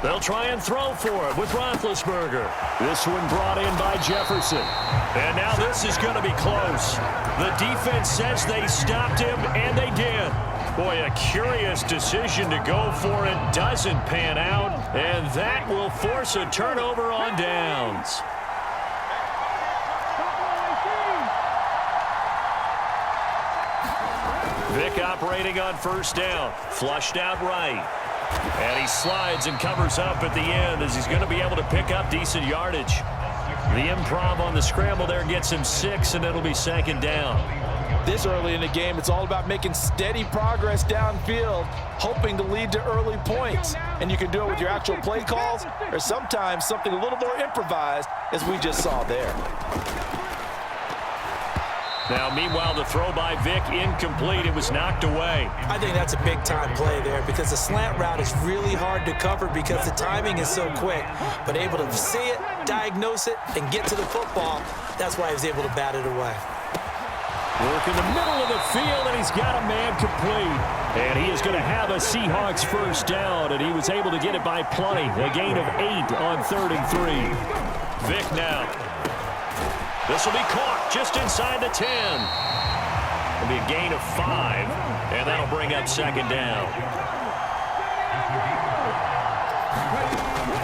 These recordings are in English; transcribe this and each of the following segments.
They'll try and throw for it with Roethlisberger. This one brought in by Jefferson. And now this is going to be close. The defense says they stopped him, and they did. Boy, a curious decision to go for it. Doesn't pan out, and that will force a turnover on downs. Vick operating on first down. Flushed out right. And he slides and covers up at the end as he's going to be able to pick up decent yardage. The improv on the scramble there gets him 6, and it'll be second down. This early in the game, it's all about making steady progress downfield, hoping to lead to early points. And you can do it with your actual play calls or sometimes something a little more improvised, as we just saw there. Now, meanwhile, the throw by Vick incomplete. It was knocked away. I think that's a big-time play there because the slant route is really hard to cover because the timing is so quick. But able to see it, diagnose it, and get to the football, that's why he was able to bat it away. Work in the middle of the field, and he's got a man complete. And he is going to have a Seahawks first down, and he was able to get it by plenty. A gain of 8 on 3rd and 3. Vick now. This will be caught just inside the 10. It'll be a gain of 5, and that'll bring up second down.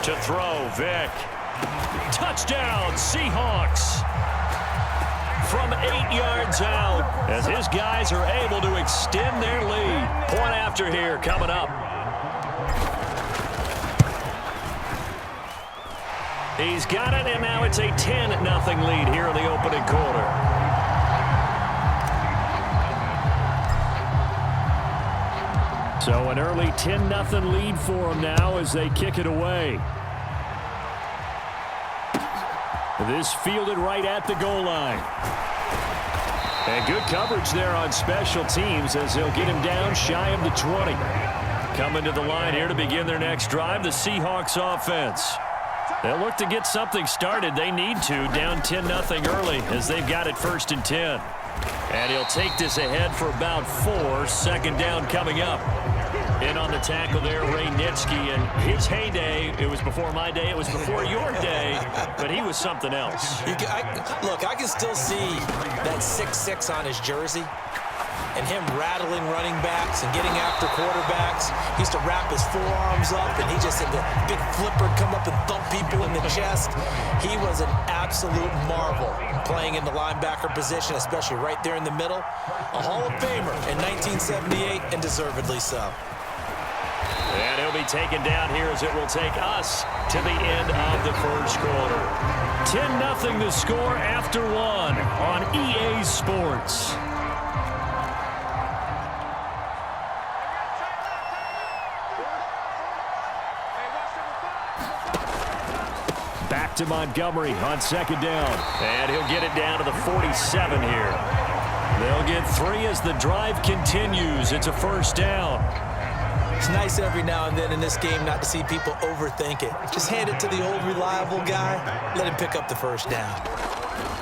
To throw, Vick. Touchdown, Seahawks. From 8 yards out, as his guys are able to extend their lead. Point after here coming up. He's got it, and now it's a 10-0 lead here in the opening quarter. So an early 10-0 lead for them now as they kick it away. This fielded right at the goal line. And good coverage there on special teams as they'll get him down shy of the 20. Coming to the line here to begin their next drive, the Seahawks offense. They'll look to get something started. They need to, down 10-0 early as they've got it 1st and 10. And he'll take this ahead for about 4. Second down coming up. In on the tackle there, Ray Nitschke, and his heyday, it was before my day, it was before your day, but he was something else. Look, I can still see that 6'6" on his jersey and him rattling running backs and getting after quarterbacks. He used to wrap his forearms up, and he just had the big flipper come up and thump people in the chest. He was an absolute marvel playing in the linebacker position, especially right there in the middle. A Hall of Famer in 1978, and deservedly so. And he'll be taken down here as it will take us to the end of the first quarter. 10-0 the score after 1 on EA Sports. Back to Montgomery on second down. And he'll get it down to the 47 here. They'll get 3 as the drive continues. It's a first down. It's nice every now and then in this game not to see people overthink it. Just hand it to the old reliable guy. Let him pick up the first down.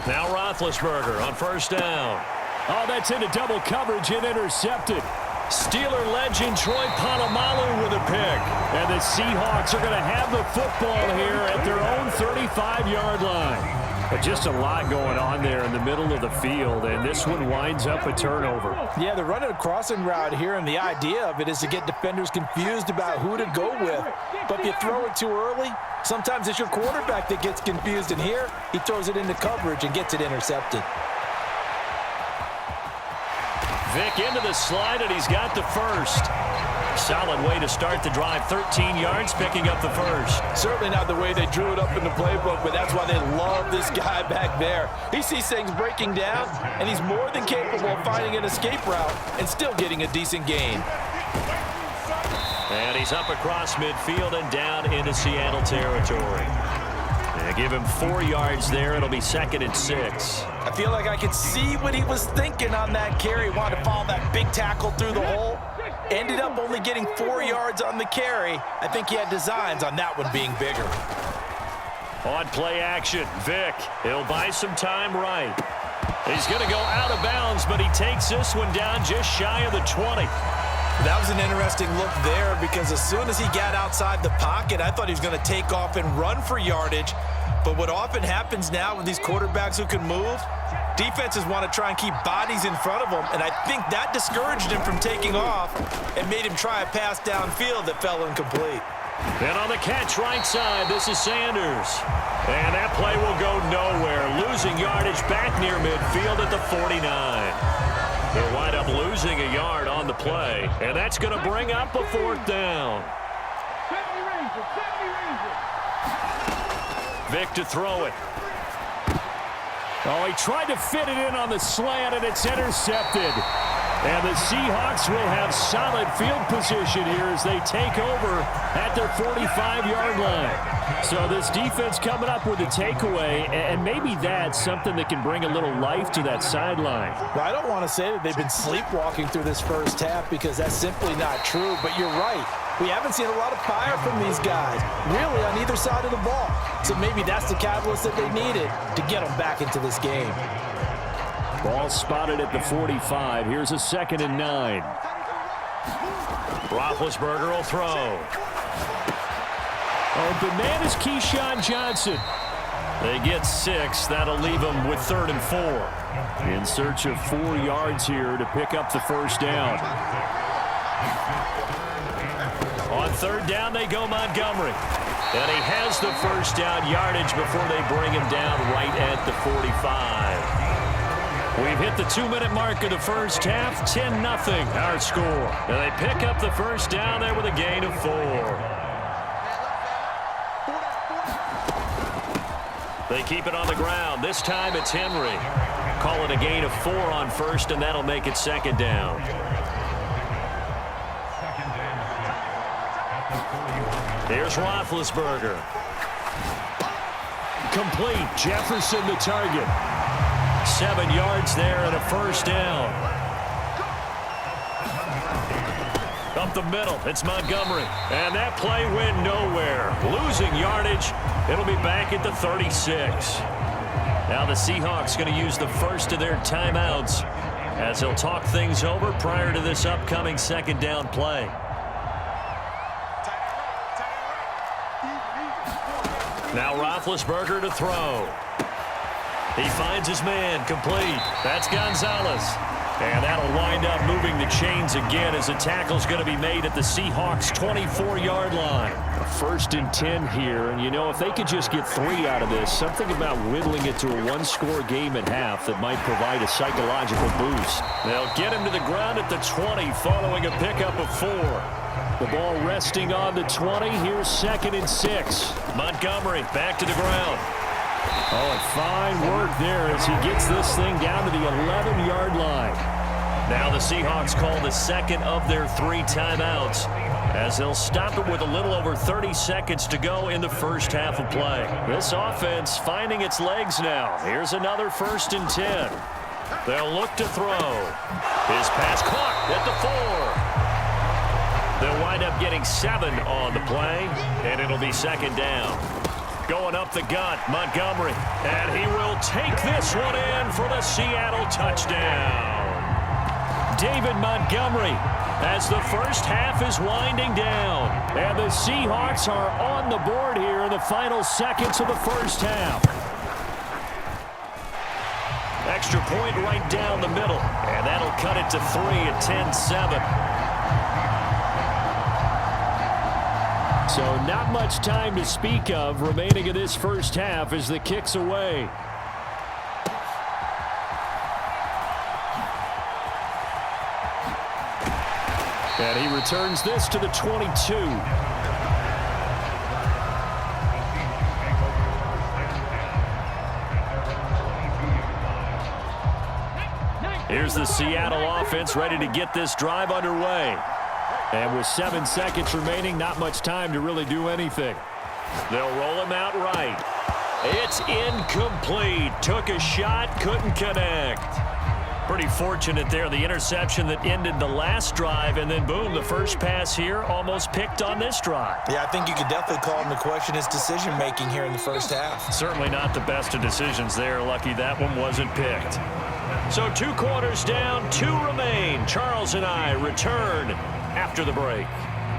Now Roethlisberger on first down. Oh, that's into double coverage and intercepted. Steeler legend Troy Polamalu with a pick. And the Seahawks are going to have the football here at their own 35-yard line. But just a lot going on there in the middle of the field, and this one winds up a turnover. Yeah, they're running a crossing route here, and the idea of it is to get defenders confused about who to go with. But if you throw it too early, sometimes it's your quarterback that gets confused, and here he throws it into coverage and gets it intercepted. Vick into the slide, and he's got the first. Solid way to start the drive. 13 yards, picking up the first. Certainly not the way they drew it up in the playbook, but that's why they love this guy back there. He sees things breaking down, and he's more than capable of finding an escape route and still getting a decent gain. And he's up across midfield and down into Seattle territory. They give him 4 yards there. It'll be 2nd and 6. I feel like I could see what he was thinking on that carry. Wanted to follow that big tackle through the hole. Ended up only getting 4 yards on the carry. I think he had designs on that one being bigger. On play action, Vick. He'll buy some time right. He's going to go out of bounds, but he takes this one down just shy of the 20. That was an interesting look there because as soon as he got outside the pocket, I thought he was going to take off and run for yardage. But what often happens now with these quarterbacks who can move, defenses want to try and keep bodies in front of them, and I think that discouraged him from taking off and made him try a pass downfield that fell incomplete. And on the catch right side, this is Sanders. And that play will go nowhere, losing yardage back near midfield at the 49. They'll wind up losing a yard on the play, and that's going to bring up a fourth down. Vic to throw it. Oh, he tried to fit it in on the slant, and it's intercepted. And the Seahawks will have solid field position here as they take over at their 45-yard line. So this defense coming up with a takeaway, and maybe that's something that can bring a little life to that sideline. Well, I don't want to say that they've been sleepwalking through this first half because that's simply not true, but you're right. We haven't seen a lot of fire from these guys, really, on either side of the ball. So maybe that's the catalyst that they needed to get them back into this game. Ball spotted at the 45. Here's a 2nd and 9. Roethlisberger will throw. Open man is Keyshawn Johnson. They get 6. That'll leave them with 3rd and 4. In search of 4 yards here to pick up the first down. On 3rd down, they go Montgomery. And he has the first down yardage before they bring him down right at the 45. We've hit the 2-minute mark of the first half. 10-0 our score. And they pick up the first down there with a gain of 4. They keep it on the ground. This time it's Henry. Call it a gain of 4 on first, and that'll make it 2nd down. Here's Roethlisberger. Complete. Jefferson the target. 7 yards there and a first down. Up the middle, it's Montgomery. And that play went nowhere. Losing yardage. It'll be back at the 36. Now the Seahawks going to use the first of their timeouts as they'll talk things over prior to this upcoming 2nd down play. Now Roethlisberger to throw. He finds his man, complete. That's Gonzalez. And that'll wind up moving the chains again as a tackle's going to be made at the Seahawks' 24-yard line. A 1st and 10 here, and you know, if they could just get 3 out of this, something about whittling it to a 1-score game at half that might provide a psychological boost. They'll get him to the ground at the 20 following a pickup of 4. The ball resting on the 20. Here's 2nd and 6. Montgomery back to the ground. Oh, and fine work there as he gets this thing down to the 11-yard line. Now the Seahawks call the 2nd of their 3 timeouts as they'll stop it with a little over 30 seconds to go in the first half of play. This offense finding its legs now. Here's another 1st and 10. They'll look to throw. His pass caught at the 4. They'll wind up getting 7 on the play, and it'll be 2nd down. Going up the gut, Montgomery. And he will take this one in for the Seattle touchdown. David Montgomery as the first half is winding down. And the Seahawks are on the board here in the final seconds of the first half. Extra point right down the middle. And that'll cut it to 3 at 10-7. So not much time to speak of remaining in this first half as the kick's away. And he returns this to the 22. Here's the Seattle offense ready to get this drive underway. And with 7 seconds remaining, not much time to really do anything. They'll roll him out right. It's incomplete. Took a shot, couldn't connect. Pretty fortunate there, the interception that ended the last drive, and then boom, the first pass here almost picked on this drive. Yeah, I think you could definitely call him to question his decision-making here in the first half. Certainly not the best of decisions there. Lucky that one wasn't picked. So 2 quarters down, 2 remain. Charles and I return after the break.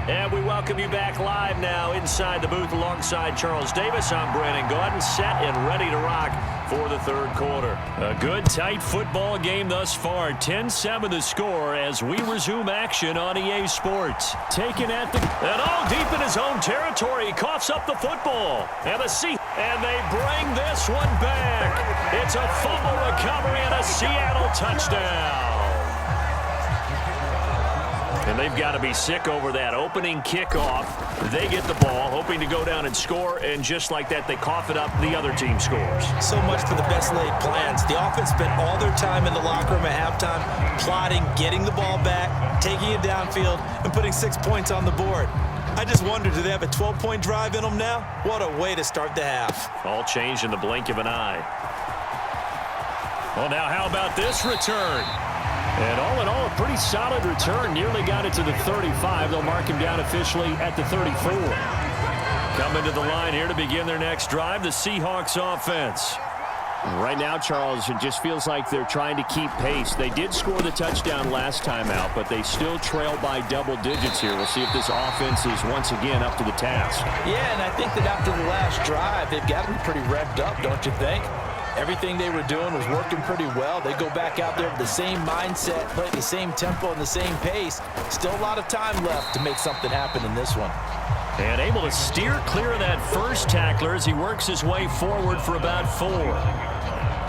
And we welcome you back live now inside the booth alongside Charles Davis. I'm Brandon Gaudin, set and ready to rock for the third quarter. A good, tight football game thus far. 10-7 the score as we resume action on EA Sports. Taken at the... And all deep in his own territory. He coughs up the football. And they bring this one back. It's a fumble recovery and a Seattle touchdown. And they've got to be sick over that opening kickoff. They get the ball, hoping to go down and score, and just like that, they cough it up, the other team scores. So much for the best laid plans. The offense spent all their time in the locker room at halftime, plotting, getting the ball back, taking it downfield, and putting 6 points on the board. I just wonder, do they have a 12-point drive in them now? What a way to start the half. All changed in the blink of an eye. Well, now how about this return? And all in all, a pretty solid return. Nearly got it to the 35. They'll mark him down officially at the 34. Coming to the line here to begin their next drive, the Seahawks offense. Right now, Charles, it just feels like they're trying to keep pace. They did score the touchdown last time out, but they still trail by double digits here. We'll see if this offense is once again up to the task. Yeah, and I think that after the last drive, they've got to be pretty revved up, don't you think? Everything they were doing was working pretty well. They go back out there with the same mindset, play at the same tempo and the same pace. Still a lot of time left to make something happen in this one. And able to steer clear of that first tackler as he works his way forward for about 4.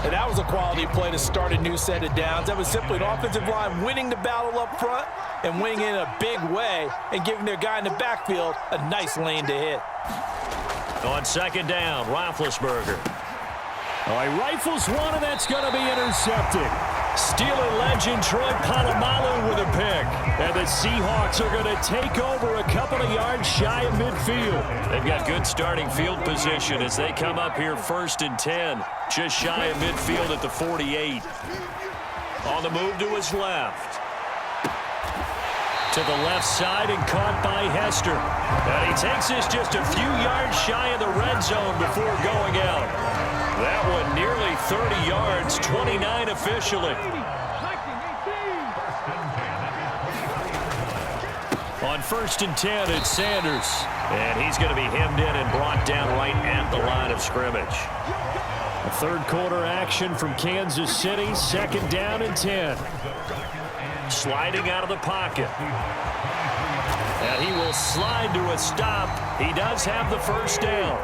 And that was a quality play to start a new set of downs. That was simply an offensive line winning the battle up front and winning in a big way and giving their guy in the backfield a nice lane to hit. On second down, Roethlisberger. Oh, he rifles one, and that's going to be intercepted. Steeler legend Troy Polamalu with a pick. And the Seahawks are going to take over a couple of yards shy of midfield. They've got good starting field position as they come up here 1st and 10. Just shy of midfield at the 48. On the move to his left. To the left side and caught by Hester. And he takes this just a few yards shy of the red zone before going out. That one nearly 30 yards, 29 officially. On 1st and 10, it's Sanders. And he's going to be hemmed in and brought down right at the line of scrimmage. A third quarter action from Kansas City, 2nd down and 10. Sliding out of the pocket. And he will slide to a stop. He does have the first down.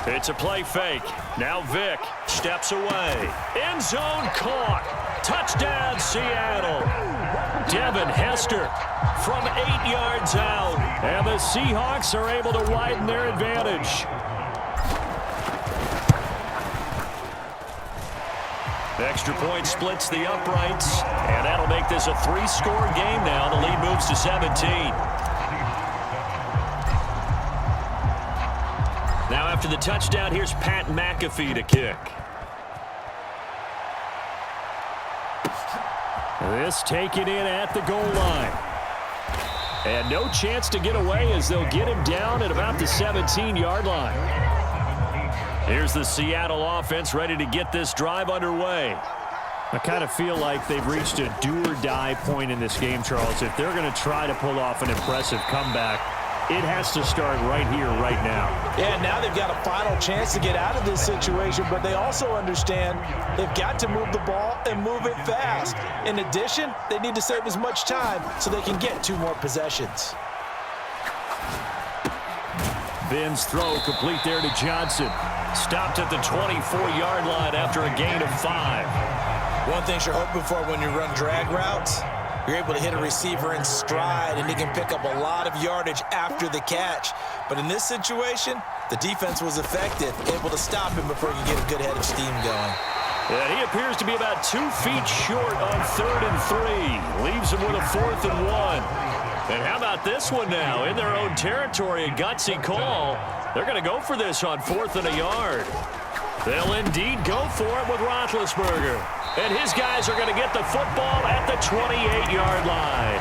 It's a play fake. Now Vick steps away. End zone caught. Touchdown, Seattle. Devin Hester from 8 yards out. And the Seahawks are able to widen their advantage. Extra point splits the uprights. And that'll make this a 3-score game now. The lead moves to 17. Now after the touchdown, here's Pat McAfee to kick. This taken in at the goal line. And no chance to get away as they'll get him down at about the 17-yard line. Here's the Seattle offense ready to get this drive underway. I kind of feel like they've reached a do-or-die point in this game, Charles. If they're going to try to pull off an impressive comeback, it has to start right here, right now. Yeah, now they've got a final chance to get out of this situation, but they also understand they've got to move the ball and move it fast. In addition, they need to save as much time so they can get 2 more possessions. Ben's throw complete there to Johnson. Stopped at the 24-yard line after a gain of 5. One thing you're hoping for when you run drag routes, you're able to hit a receiver in stride, and he can pick up a lot of yardage after the catch. But in this situation, the defense was effective, able to stop him before he could get a good head of steam going. And he appears to be about 2 feet short on 3rd and 3. Leaves him with a 4th and 1. And how about this one now? In their own territory, a gutsy call. They're going to go for this on 4th and a yard. They'll indeed go for it with Roethlisberger. And his guys are going to get the football at the 28-yard line.